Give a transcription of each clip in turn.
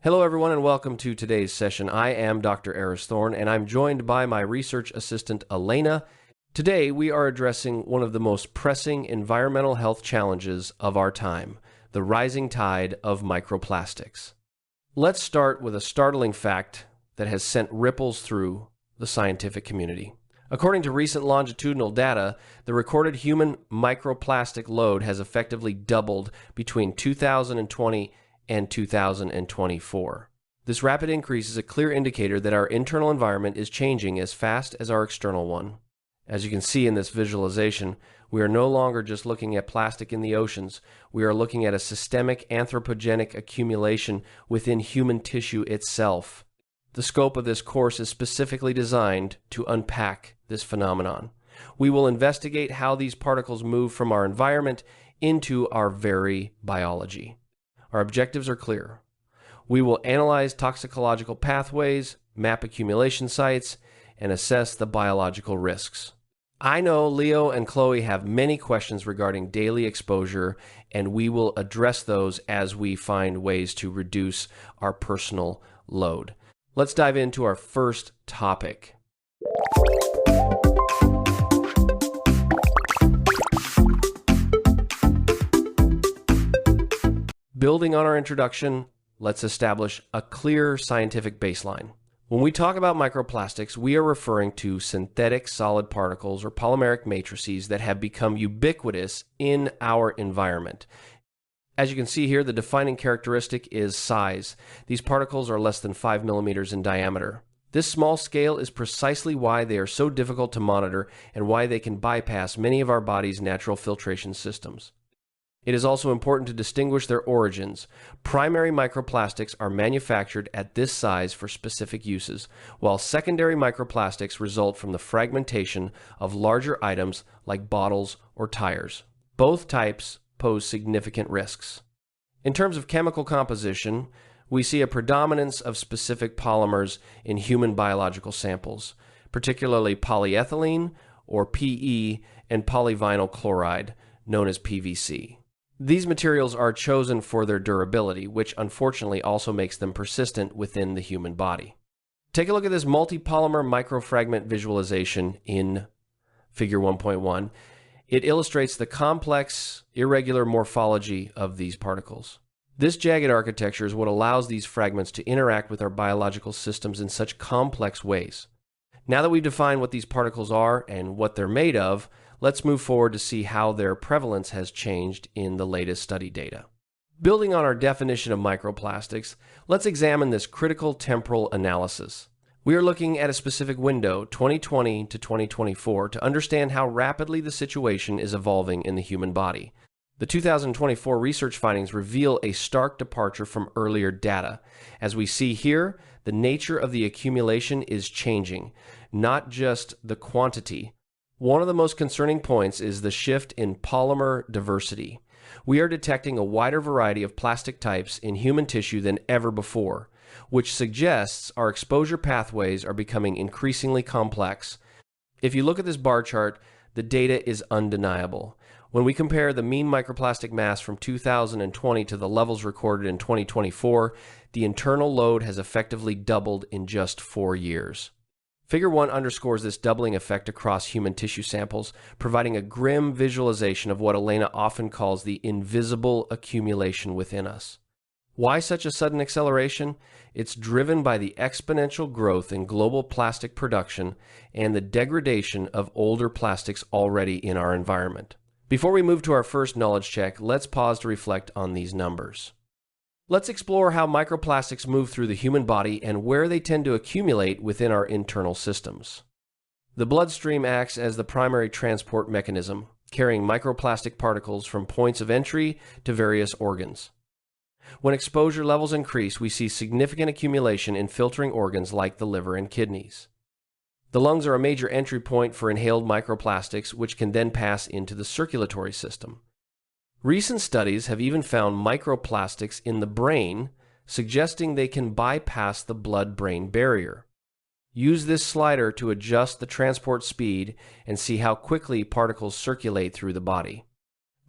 Hello everyone and welcome to today's session. I am Dr. Eris Thorne and I'm joined by my research assistant Elena. Today we are addressing one of the most pressing environmental health challenges of our time, the rising tide of microplastics. Let's start with a startling fact that has sent ripples through the scientific community. According to recent longitudinal data, the recorded human microplastic load has effectively doubled between 2020 and 2024. This rapid increase is a clear indicator that our internal environment is changing as fast as our external one. As you can see in this visualization, we are no longer just looking at plastic in the oceans. We are looking at a systemic anthropogenic accumulation within human tissue itself. The scope of this course is specifically designed to unpack this phenomenon. We will investigate how these particles move from our environment into our very biology. Our objectives are clear. We will analyze toxicological pathways, map accumulation sites, and assess the biological risks. I know Leo and Chloe have many questions regarding daily exposure, and we will address those as we find ways to reduce our personal load. Let's dive into our first topic. Building on our introduction, let's establish a clear scientific baseline. When we talk about microplastics, we are referring to synthetic solid particles or polymeric matrices that have become ubiquitous in our environment. As you can see here, the defining characteristic is size. These particles are less than 5 millimeters in diameter. This small scale is precisely why they are so difficult to monitor and why they can bypass many of our body's natural filtration systems. It is also important to distinguish their origins. Primary microplastics are manufactured at this size for specific uses, while secondary microplastics result from the fragmentation of larger items like bottles or tires. Both types pose significant risks. In terms of chemical composition, we see a predominance of specific polymers in human biological samples, particularly polyethylene or PE and polyvinyl chloride, known as PVC. These materials are chosen for their durability, which unfortunately also makes them persistent within the human body. Take a look at this multi-polymer microfragment visualization in Figure 1.1. It illustrates the complex, irregular morphology of these particles. This jagged architecture is what allows these fragments to interact with our biological systems in such complex ways. Now that we've defined what these particles are and what they're made of, let's move forward to see how their prevalence has changed in the latest study data. Building on our definition of microplastics, let's examine this critical temporal analysis. We are looking at a specific window, 2020 to 2024, to understand how rapidly the situation is evolving in the human body. The 2024 research findings reveal a stark departure from earlier data. As we see here, the nature of the accumulation is changing, not just the quantity. One of the most concerning points is the shift in polymer diversity. We are detecting a wider variety of plastic types in human tissue than ever before, which suggests our exposure pathways are becoming increasingly complex. If you look at this bar chart, the data is undeniable. When we compare the mean microplastic mass from 2020 to the levels recorded in 2024, the internal load has effectively doubled in just 4 years. Figure 1 underscores this doubling effect across human tissue samples, providing a grim visualization of what Elena often calls the invisible accumulation within us. Why such a sudden acceleration? It's driven by the exponential growth in global plastic production and the degradation of older plastics already in our environment. Before we move to our first knowledge check, let's pause to reflect on these numbers. Let's explore how microplastics move through the human body and where they tend to accumulate within our internal systems. The bloodstream acts as the primary transport mechanism, carrying microplastic particles from points of entry to various organs. When exposure levels increase, we see significant accumulation in filtering organs like the liver and kidneys. The lungs are a major entry point for inhaled microplastics, which can then pass into the circulatory system. Recent studies have even found microplastics in the brain, suggesting they can bypass the blood-brain barrier. Use this slider to adjust the transport speed and see how quickly particles circulate through the body.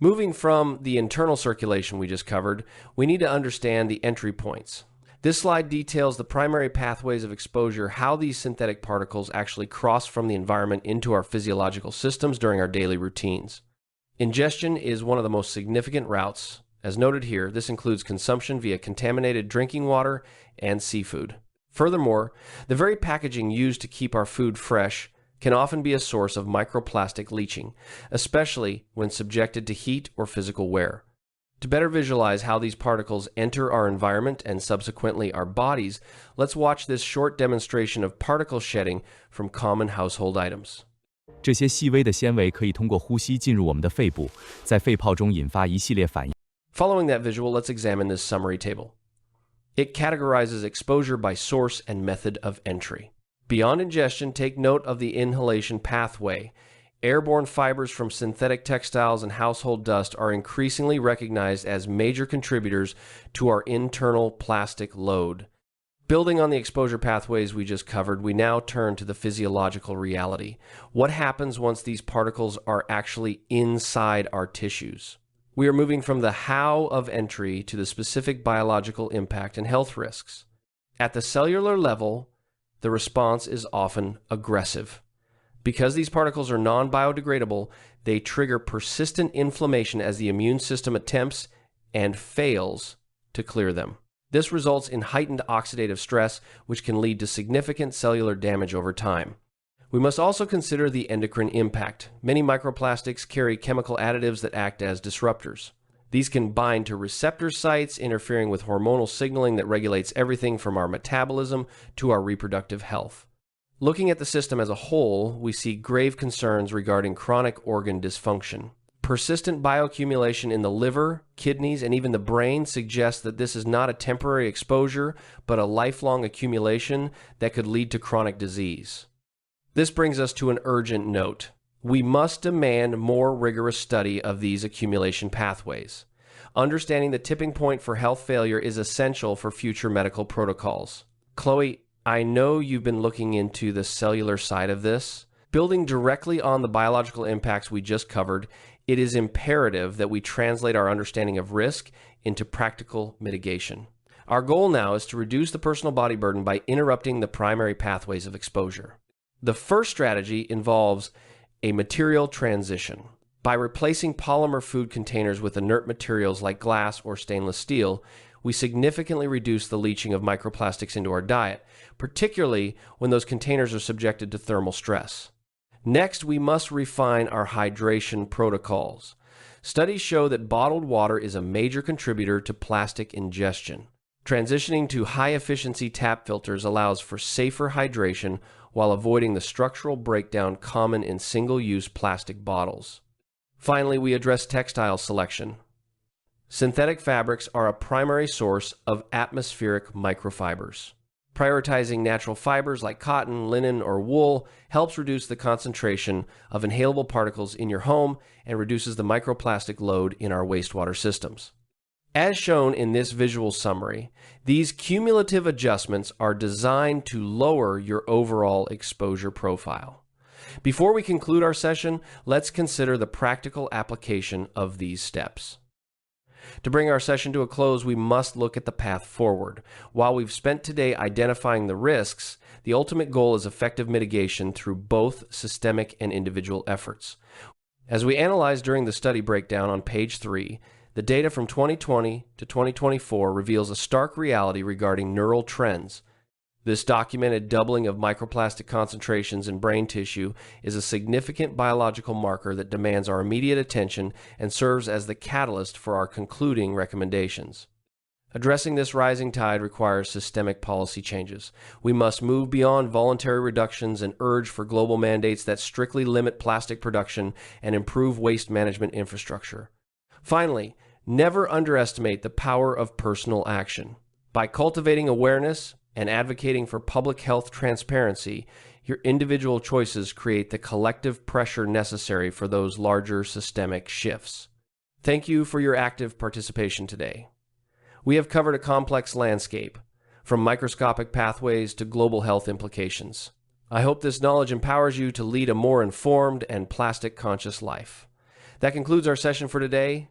Moving from the internal circulation we just covered, we need to understand the entry points. This slide details the primary pathways of exposure, how these synthetic particles actually cross from the environment into our physiological systems during our daily routines. Ingestion is one of the most significant routes. As noted here, this includes consumption via contaminated drinking water and seafood. Furthermore, the very packaging used to keep our food fresh can often be a source of microplastic leaching, especially when subjected to heat or physical wear. To better visualize how these particles enter our environment and subsequently our bodies, let's watch this short demonstration of particle shedding from common household items. 这些细微的纤维可以通过呼吸进入我们的肺部，在肺泡中引发一系列反应。 Following that visual, let's examine this summary table. It categorizes exposure by source and method of entry. Beyond ingestion, take note of the inhalation pathway. Airborne fibers from synthetic textiles and household dust are increasingly recognized as major contributors to our internal plastic load. Building on the exposure pathways we just covered, we now turn to the physiological reality. What happens once these particles are actually inside our tissues? We are moving from the how of entry to the specific biological impact and health risks. At the cellular level, the response is often aggressive. Because these particles are non-biodegradable, they trigger persistent inflammation as the immune system attempts and fails to clear them. This results in heightened oxidative stress, which can lead to significant cellular damage over time. We must also consider the endocrine impact. Many microplastics carry chemical additives that act as disruptors. These can bind to receptor sites, interfering with hormonal signaling that regulates everything from our metabolism to our reproductive health. Looking at the system as a whole, we see grave concerns regarding chronic organ dysfunction. Persistent bioaccumulation in the liver, kidneys, and even the brain suggests that this is not a temporary exposure, but a lifelong accumulation that could lead to chronic disease. This brings us to an urgent note. We must demand more rigorous study of these accumulation pathways. Understanding the tipping point for health failure is essential for future medical protocols. Chloe, I know you've been looking into the cellular side of this. Building directly on the biological impacts we just covered, it is imperative that we translate our understanding of risk into practical mitigation. Our goal now is to reduce the personal body burden by interrupting the primary pathways of exposure. The first strategy involves a material transition. By replacing polymer food containers with inert materials like glass or stainless steel, we significantly reduce the leaching of microplastics into our diet, particularly when those containers are subjected to thermal stress. Next, we must refine our hydration protocols. Studies show that bottled water is a major contributor to plastic ingestion. Transitioning to high-efficiency tap filters allows for safer hydration while avoiding the structural breakdown common in single-use plastic bottles. Finally, we address textile selection. Synthetic fabrics are a primary source of atmospheric microfibers. Prioritizing natural fibers like cotton, linen, or wool helps reduce the concentration of inhalable particles in your home and reduces the microplastic load in our wastewater systems. As shown in this visual summary, these cumulative adjustments are designed to lower your overall exposure profile. Before we conclude our session, let's consider the practical application of these steps. To bring our session to a close, we must look at the path forward. While we've spent today identifying the risks, the ultimate goal is effective mitigation through both systemic and individual efforts. As we analyzed during the study breakdown on page 3, the data from 2020 to 2024 reveals a stark reality regarding neural trends. This documented doubling of microplastic concentrations in brain tissue is a significant biological marker that demands our immediate attention and serves as the catalyst for our concluding recommendations. Addressing this rising tide requires systemic policy changes. We must move beyond voluntary reductions and urge for global mandates that strictly limit plastic production and improve waste management infrastructure. Finally, never underestimate the power of personal action. By cultivating awareness and advocating for public health transparency, your individual choices create the collective pressure necessary for those larger systemic shifts. Thank you for your active participation today. We have covered a complex landscape, from microscopic pathways to global health implications. I hope this knowledge empowers you to lead a more informed and plastic-conscious life. That concludes our session for today.